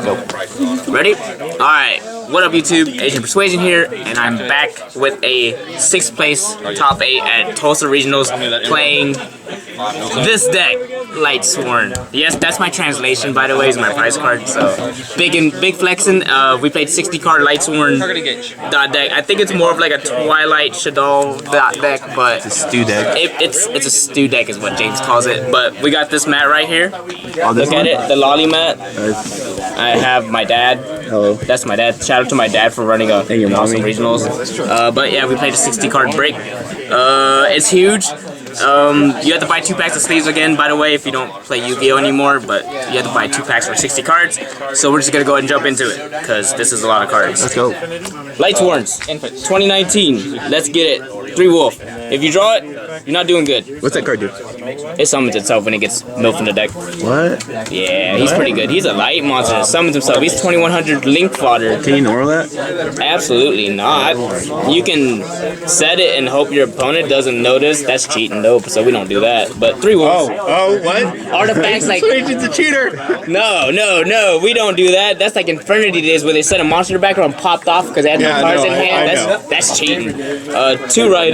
Go. Ready? Alright, what up YouTube? Asian Persuasion here, and I'm back with a 6th place top 8 at Tulsa Regionals playing this deck, Lightsworn. Yes, that's my translation, by the way, is my prize card, so big flexing. We played 60 card Lightsworn dot deck. I think it's more of like a Twilight Shadow dot deck, but it's a stew deck. It's a stew deck is what James calls it. But we got this mat right here. Look at it, the lolly mat. I have my dad. Hello. That's my dad. Shout out to my dad for running a awesome regionals. But yeah, we played a 60 card break. It's huge. You have to buy 2 packs of sleeves again, by the way, if you don't play Yu-Gi-Oh anymore, but you have to buy 2 packs for 60 cards. So we're just gonna go ahead and jump into it, because this is a lot of cards. Let's go. Lightsworns, 2019. Let's get it. 3 Wolf. If you draw it, you're not doing good. What's that card do? It summons itself when it gets milked in the deck. What? Yeah, he's pretty good. He's a light monster. Summons himself. He's 2100 link fodder. Can you ignore that? Absolutely not. You can set it and hope your opponent doesn't notice. That's cheating, though, so we don't do that. But 3 Wolves. Oh, what? Artifacts like... Agent's a cheater! No, we don't do that. That's like Infernity days where they set a monster back and popped off because they had no cards in hand. That's cheating. 2 Raiden.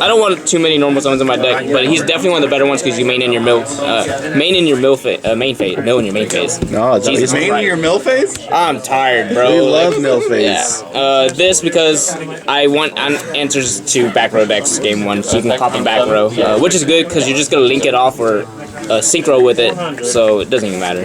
I don't want too many normal summons in my deck, but he's definitely one of the better ones because you main in your mill main phase. No, Jesus, main in your mill phase? I'm tired, bro. We love mill phase. Yeah. This because I want answers to back row decks game 1, so you can pop a back row, which is good because you're just gonna link it off or synchro with it, so it doesn't even matter.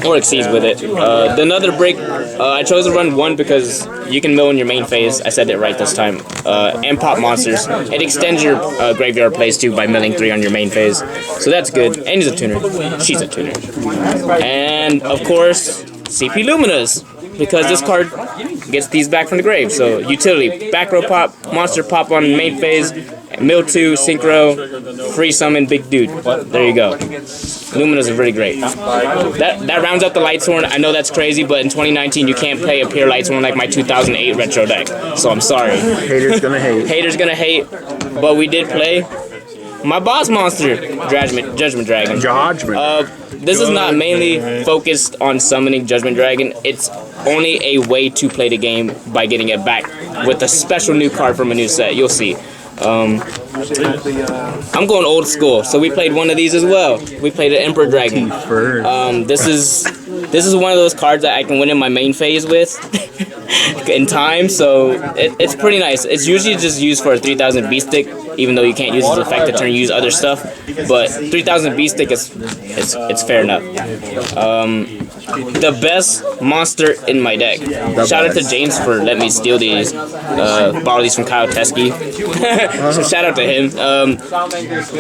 Or exceeds with it. Another break, I chose to run 1 because you can mill in your main phase. I said it right this time. And pop monsters. It extends your graveyard plays too by milling 3 on your main phase. So that's good. And he's a tuner. She's a tuner. And of course, CP Luminas. Because this card gets these back from the grave. So utility, back row pop, monster pop on main phase, mill 2, synchro, free summon, big dude. There you go. Luminas are really great. That rounds up the Lightsworn. I know that's crazy, but in 2019 you can't play a pure Lightsworn like my 2008 retro deck. So I'm sorry. Haters gonna hate. Haters gonna hate. But we did play my boss monster, Judgment Dragon. This is not mainly focused on summoning Judgment Dragon. It's only a way to play the game by getting it back with a special new card from a new set. You'll see. I'm going old school, so we played one of these as well. We played an Emperor Dragon. This is one of those cards that I can win in my main phase with in time, so it's pretty nice. It's usually just used for a 3000 beast stick, even though you can't use its effect to turn use other stuff. But 3000 beast stick is it's fair enough. The best monster in my deck. Shout out to James for letting me steal these, borrow these from Kyle Teskey. So shout out to him.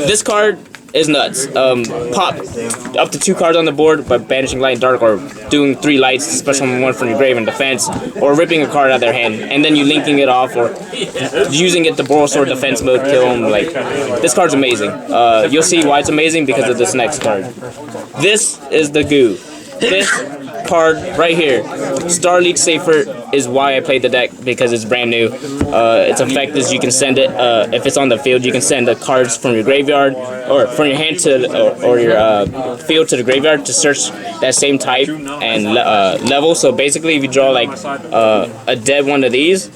This card is nuts. Pop up to 2 cards on the board by banishing light and dark, or doing 3 lights, special 1 from your grave in defense, or ripping a card out of their hand, and then you linking it off, or using it to Borosword defense mode, kill them. Like, this card's amazing. You'll see why it's amazing because of this next card. This is the goo. This card right here, Star League Safer, is why I played the deck, because it's brand new. Its effect is you can send it, if it's on the field, you can send the cards from your graveyard, or from your hand to, or your field to the graveyard to search that same type and level. So basically, if you draw like a dead one of these,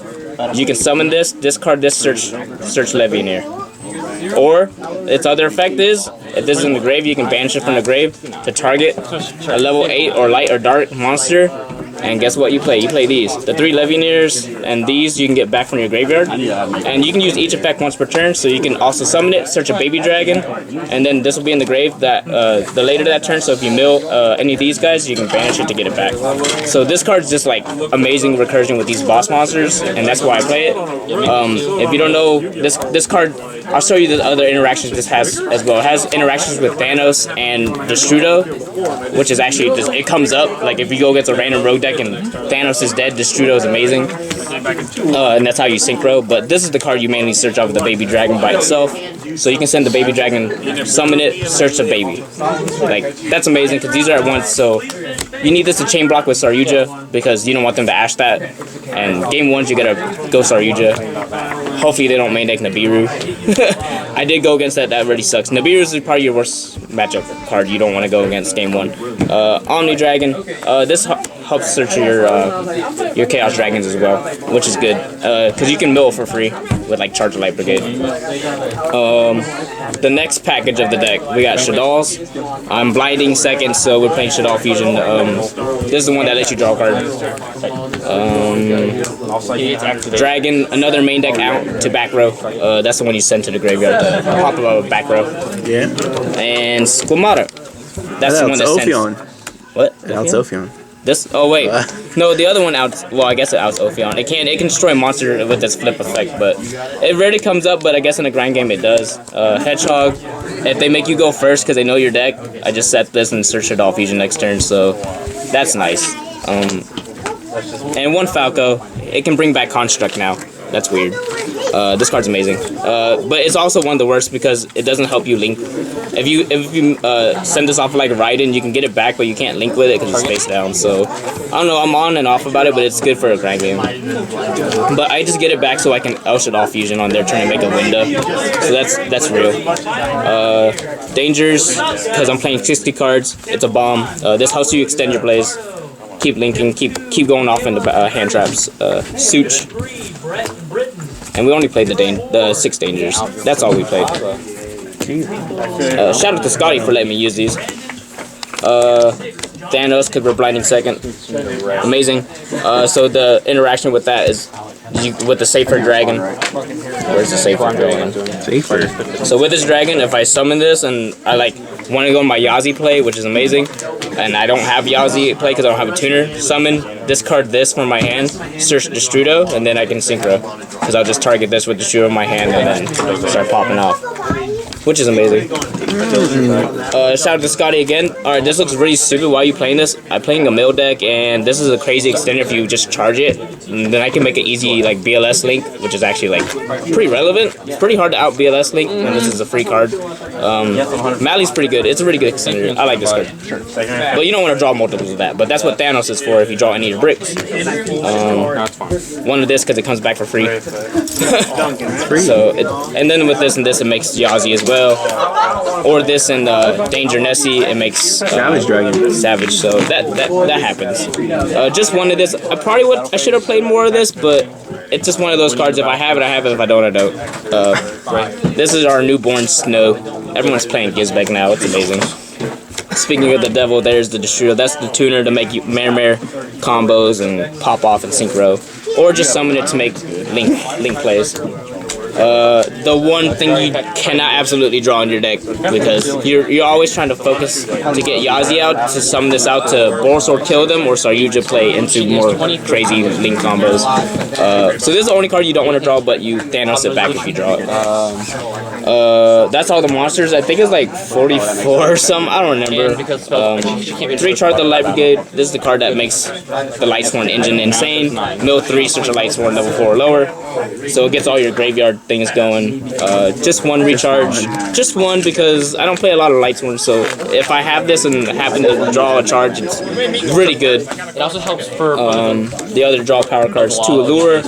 you can summon this, discard this, search Legionnaire. Or its other effect is, if this is in the grave, you can banish it from the grave to target a level 8 or light or dark monster. And guess what you play? You play these. The 3 Legionnaires and these you can get back from your graveyard. And you can use each effect once per turn, so you can also summon it, search a baby dragon, and then this will be in the grave that the later that turn, so if you mill any of these guys, you can banish it to get it back. So this card's just like amazing recursion with these boss monsters, and that's why I play it. If you don't know, this card, I'll show you the other interactions this has as well. It has interactions with Thanos and Destrudo, which is actually just, it comes up, like if you go against a random rogue deck deck and Thanos is dead, Destrudo is amazing. And that's how you synchro. But this is the card you mainly search off of the baby dragon by itself. So you can send the baby dragon, summon it, search the baby. Like, that's amazing because these are at once. So you need this to chain block with Saryuja because you don't want them to ash that. And game 1, you gotta go Saryuja. Hopefully they don't main deck Nibiru. I did go against that. That really sucks. Nibiru is probably your worst matchup card you don't want to go against game 1. Omni Dragon. This helps search your Chaos Dragons as well, which is good because you can mill for free with like Charge Light Brigade. The next package of the deck, we got Shadal's. I'm blinding second, so we're playing Shadal Fusion. This is the one that lets you draw a card. Dragon, another main deck out to back row. That's the one you send to the graveyard to pop up back row. Yeah. And Squamata. That's the one that sends. What? That's Ophion. This? Oh wait, no, the other one outs. Well, I guess it outs Ophion. It can destroy a monster with this flip effect, but it rarely comes up. But I guess in a grind game it does. Hedgehog. If they make you go first because they know your deck, I just set this and search it all fusion next turn, so that's nice. And one Falco. It can bring back Construct now. That's weird. This card's amazing, but it's also one of the worst because it doesn't help you link. If you send this off like Raiden, you can get it back, but you can't link with it because it's face down. So I don't know. I'm on and off about it, but it's good for a grind game. But I just get it back so I can Shadal Fusion on their turn and make a window. So that's real. Dangers because I'm playing 60 cards. It's a bomb. This helps you extend your plays. Keep linking. Keep going off into hand traps. Such. And we only played the 6 dangers. That's all we played. Shout out to Scotty for letting me use these. Thanos, because we're blinding second. Amazing. So the interaction with that is with the Safer Dragon. Where's the Safer Dragon? Safer. So with this dragon, if I summon this and I like want to go on my Yazi play, which is amazing, and I don't have Yazi play because I don't have a tuner, summon, discard this from my hand, search Destrudo, and then I can synchro. Because I'll just target this with Destrudo in my hand and then start popping off. Which is amazing. Shout out to Scotty again. Alright, this looks really stupid. Why are you playing this? I'm playing a mill deck, and this is a crazy extender if you just charge it. And then I can make an easy like BLS link, which is actually like pretty relevant. It's pretty hard to out BLS link, and this is a free card. Mali's pretty good. It's a really good extender. I like this card. But you don't want to draw multiples of that. But that's what Thanos is for if you draw any of your bricks. One of this because it comes back for free. So and then with this and this, it makes Yazi as well. Or this and Danger Nessie, it makes Savage Dragon. Savage. So that happens. Just one of this. I should have played more of this, but it's just one of those cards. If I have it, I have it. If I don't, I don't. This is our newborn Snow. Everyone's playing Gizbek now. It's amazing. Speaking of the devil, there's the Destrudo. That's the tuner to make you mare combos and pop off and synchro, or just summon it to make link plays. The one thing you cannot absolutely draw in your deck because you're always trying to focus to get Yazi out to summon this out to Bulbasaur kill them or Saryuja play into more crazy link combos. So this is the only card you don't want to draw, but you Thanos it back if you draw it. That's all the monsters. I think it's like 44 or something. I don't remember. 3 chart the Light Brigade. This is the card that makes the Lightsworn engine insane. Mill 3, search a Lightsworn level 4 or lower. So it gets all your graveyard things going. Just one recharge. Just one because I don't play a lot of Lightsworn. So if I have this and happen to draw a charge, it's really good. It also helps for the other draw power cards. 2 Allure.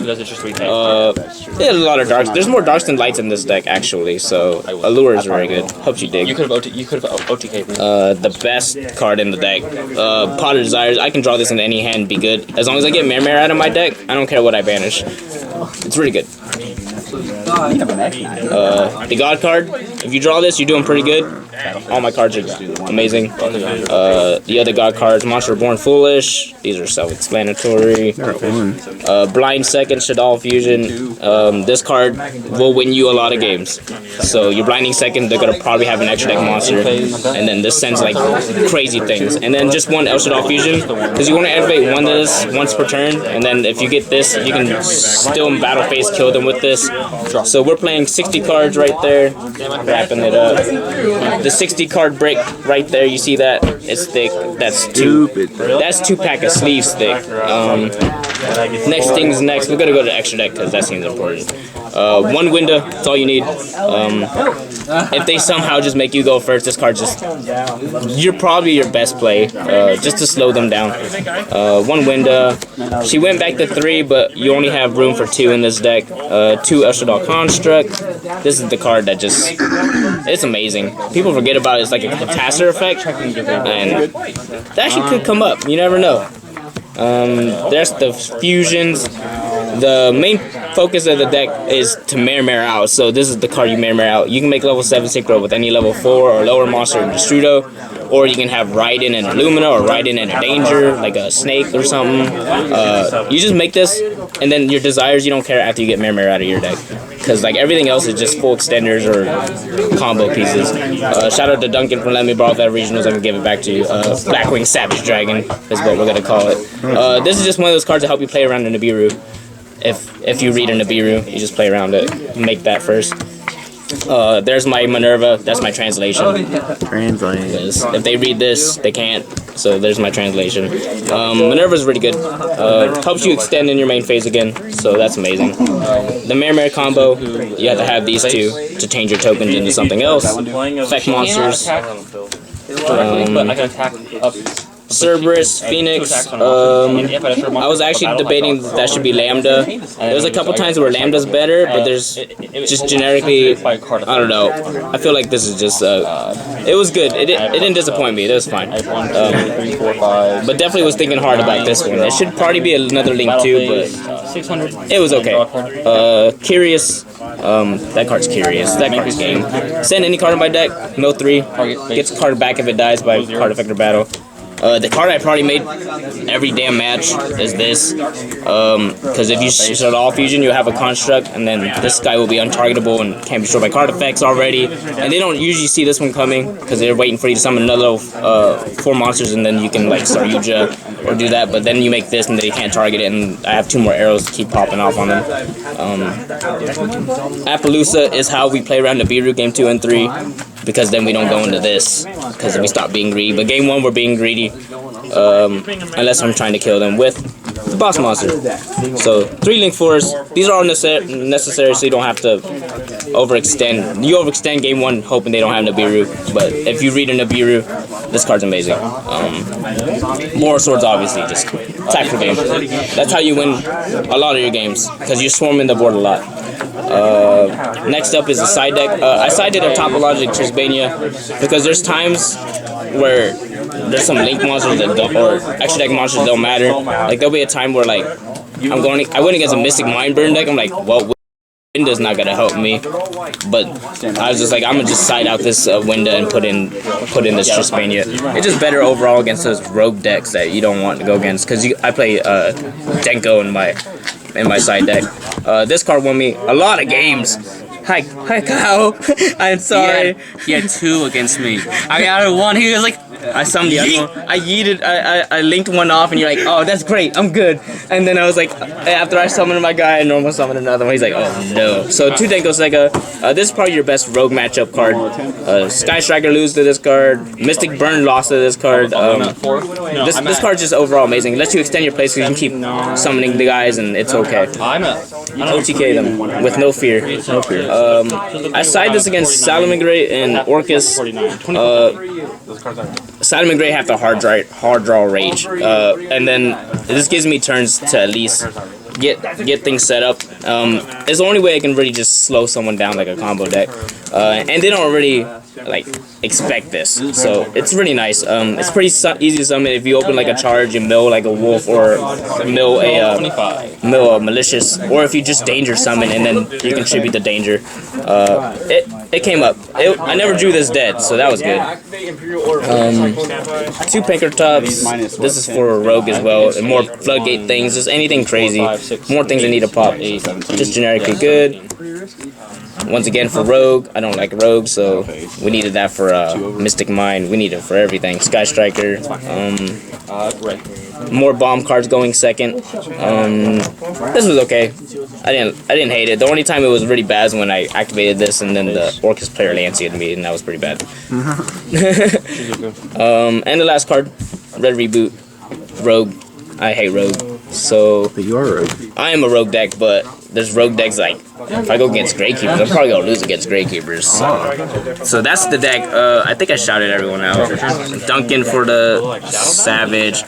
Yeah, a lot of darks. There's more darks than lights in this deck actually. So Allure is very good. Helps you dig. You could have OTK'd me. The best card in the deck. Pot of Desires. I can draw this in any hand and be good. As long as I get Mare out of my deck, I don't care what I banish. It's really good. The God card. If you draw this, you're doing pretty good. All my cards are amazing. The other God cards, Monster Born Foolish. These are self-explanatory. Blind Second, Shadal Fusion. This card will win you a lot of games. So you're blinding second, they're gonna probably have an extra deck monster, and then this sends like crazy things. And then just one El Shadal Fusion, because you want to activate one of this once per turn, and then if you get this, you can still in battle phase kill them with this. So we're playing 60 cards right there, wrapping it up. the 60 card brick right there, you see that? It's thick. That's two. That's 2 pack of sleeves thick. Next thing's next. We're gonna go to extra deck because that seems important. 1 window. That's all you need. If they somehow just make you go first, this card you're probably your best play. Just to slow them down. 1 window. She went back to 3, but you only have room for 2 in this deck. 2 Elstradal Construct. This is the card that it's amazing. People forget about it. It's like a catasser effect, and that actually could come up. You never know. There's the fusions. The main focus of the deck is to mirror out. So this is the card you mirror out. You can make level 7 synchro with any level 4 or lower monster in Destrudo, or you can have Raiden and Illumina, or Raiden and a Danger, like a Snake or something. You just make this, and then your desires you don't care after you get mirror out of your deck, because like everything else is just full extenders or combo pieces. Shout out to Duncan for letting me borrow that regionals. I can give it back to you. Blackwing Savage Dragon is what we're gonna call it. This is just one of those cards that help you play around in Nibiru. If you read a Nibiru, you just play around it. Make that first. There's my Minerva. That's my translation. If they read this, they can't. So there's my translation. Minerva's really good. Helps you extend in your main phase again. So that's amazing. The Mare combo, you have to have these 2 to change your tokens into something else. Effect monsters. But I can attack up. Cerberus, Phoenix. I was actually debating that should be Lambda. There's a couple times where Lambda's better, but there's just generically, I don't know. I feel like this is just, it was good. It didn't disappoint me. It was fine. But definitely was thinking hard about this one. It should probably be another Link too, but it was okay. Curious. That card's Curious. That card's game. Send any card in my deck. No 3. Gets a card back if it dies by card effect or battle. The card I probably made every damn match is this, because if you shut all fusion, you'll have a construct, and then this guy will be untargetable and can't be destroyed by card effects already, and they don't usually see this one coming, because they're waiting for you to summon another 4 monsters, and then you can like start Yugioh or do that, but then you make this and they can't target it, and I have 2 more arrows to keep popping off on them. Appaloosa is how we play around the Nibiru game 2 and 3, because then we don't go into this, because we stop being greedy. But game 1 we're being greedy, unless I'm trying to kill them with the boss monster. So 3 Link 4s. These are all necessary, so you don't have to overextend. You overextend game 1 hoping they don't have Nibiru, but if you read a Nibiru, this card's amazing. More swords, obviously, just attack for game. That's how you win a lot of your games, because you're swarming the board a lot. Next up is the side deck. I sided a Topologic Trisbania because there's times where there's some Link monsters that don't, or extra deck monsters that don't matter. Like there'll be a time where like I went against a Mystic Mindburn deck. I'm like, well, Winda's not gonna help me, but I was just like, I'm gonna just side out this Winda and put in this Trisbania. It's just better overall against those rogue decks that you don't want to go against, because I play Denko in my side deck. This card won me a lot of games. Hi Kyle. I'm sorry. He had 2 against me. I got 1. He was like, I summoned the other one. I yeeted. I linked one off, and you're like, oh, that's great. I'm good. And then I was like, after I summoned my guy, I normal summoned another one. He's like, oh no. So 2 Denko Sega. This is probably your best rogue matchup card. Sky Striker loses to this card. Mystic Burn lost to this card. This card's just overall amazing. It lets you extend your place, so you can keep summoning the guys, and it's okay. OTK them with no fear. I side this against Salamangreat and Orcus. Salamangreat have the hard draw rage, and then this gives me turns to at least get things set up. It's the only way I can really just slow someone down like a combo deck, and they don't really like expect this, so it's really nice. It's pretty easy to summon. If you open like a charge, you mill like a wolf, or mill a malicious, or if you just danger summon and then you contribute the danger. It came up. I never drew this dead, so that was good. 2 Pinkertops. This is for rogue as well, and more floodgate things, just anything crazy. More things that need to pop. Just generically good. once again for Rogue. I don't like Rogue, so we needed that for Mystic Mind. We need it for everything. Sky Striker. More bomb cards going second. This was okay. I didn't hate it. The only time it was really bad is when I activated this and then the Orcus player Lancia'd me, and that was pretty bad. And the last card, Red Reboot, Rogue. I hate Rogue. So But you are Rogue. I am a Rogue deck, but there's Rogue decks like if I go against Gravekeepers, I'm probably gonna lose against Gravekeepers. So that's the deck. I think I shouted everyone out. Duncan for the Savage.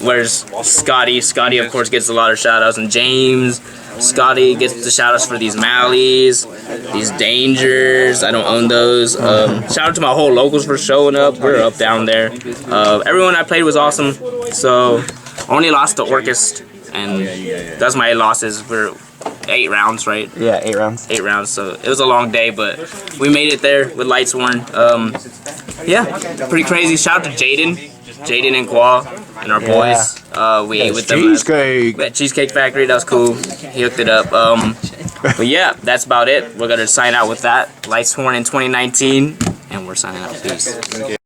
Where's Scotty? Scotty of course gets a lot of shoutouts, and James. Scotty gets the shoutouts for these Mallies, these Dangers. I don't own those. Shout out to my whole locals for showing up. We're up down there. Everyone I played was awesome. So only lost to Orcus, and that's my losses. We're 8 rounds, right? Yeah, 8 rounds. 8 rounds. So it was a long day, but we made it there with Lightsworn. Yeah, pretty crazy. Shout out to Jaden and Qua and our boys. We ate with them. Cheesecake. At Cheesecake Factory. That was cool. He hooked it up. But yeah, that's about it. We're gonna sign out with that. Lightsworn in 2019, and we're signing out. Peace.